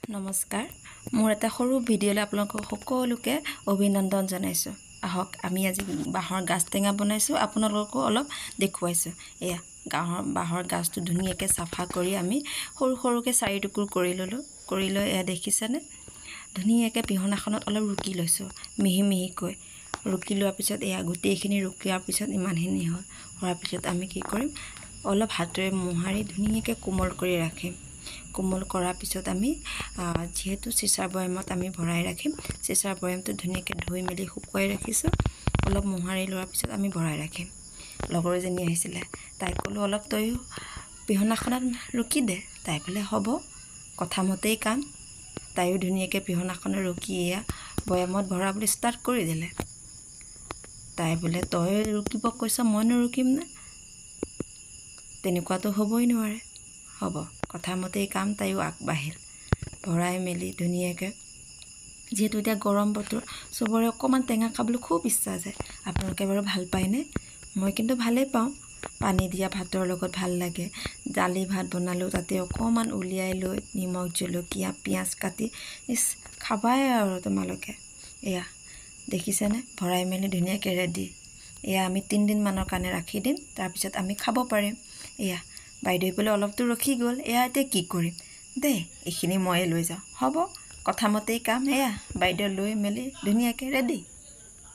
নমস্কাৰ মোৰ এটা সৰু ভিডিঅ'লৈ আপোনালোকক সকলোকে অভিনন্দন জনাইছোঁ। আহক আমি আজি বাঁহৰ গাজ টেঙা বনাইছোঁ, আপোনালোককো অলপ দেখুৱাইছোঁ। এয়া বাঁহৰ গাজটো ধুনীয়াকৈ চাফা কৰি আমি সৰু সৰুকৈ 4 টুকুৰ কৰি ল'লোঁ। কৰি লৈ এয়া দেখিছেনে, ধুনীয়াকৈ পিহনাখনত অলপ ৰুকি লৈছোঁ, মিহি মিহিকৈ ৰুকি লোৱাৰ পিছত এয়া গোটেইখিনি ৰুকিয়াৰ পিছত ইমানখিনি হোৱাৰ পিছত আমি কি কৰিম, অলপ হাতেৰে মোহাৰি ধুনীয়াকৈ কোমল কৰি ৰাখিম। কোমল কৰাৰ পিছত আমি যিহেতু চিচাৰ বৈয়ামত আমি ভৰাই ৰাখিম, চিচাৰ বৈয়ামটো ধুনীয়াকৈ ধুই মেলি শুকুৱাই ৰাখিছোঁ। অলপ মোহাৰি লোৱাৰ পিছত আমি ভৰাই ৰাখিম। লগৰ এজনী আহিছিলে, তাইক ক'লোঁ অলপ তয়ো পিহনাখনত ৰুকি দে। তাই বোলে হ'ব, কথামতেই কাম। তাইও ধুনীয়াকৈ পিহনাখনত ৰুকি এয়া বৈয়ামত ভৰাবলৈ ষ্টাৰ্ট কৰি দিলে। তাই বোলে তই ৰুকিব কৈছ, মইনো ৰুকিম নে? তেনেকুৱাতো হ'বই নোৱাৰে। হ'ব, কথামতেই কাম। তাইও আগবাঢ়িল, ভৰাই মেলি ধুনীয়াকৈ। যিহেতু এতিয়া গৰম বতৰ, চবৰে অকণমান টেঙা খাবলৈ খুব ইচ্ছা যায়। আপোনালোকে বাৰু ভাল পায়নে? মই কিন্তু ভালেই পাওঁ। পানী দিয়া ভাতৰ লগত ভাল লাগে। দালি ভাত বনালেও তাতে অকণমান উলিয়াই লৈ নিমখ জলকীয়া পিঁয়াজ কাটি খাবাই আৰু তোমালোকে। এয়া দেখিছেনে, ভৰাই মেলি ধুনীয়াকৈ ৰেডি। এয়া আমি 3 দিনমানৰ কাৰণে ৰাখি দিম, তাৰপিছত আমি খাব পাৰিম। এয়া বাইদেউ বোলে অলপতো ৰখি গ'ল, এয়া এতিয়া কি কৰিম দেই, এইখিনি ময়ে লৈ যাওঁ। হ'ব, কথামতেই কাম। এয়া বাইদেউ লৈ মেলি ধুনীয়াকৈ ৰেডি।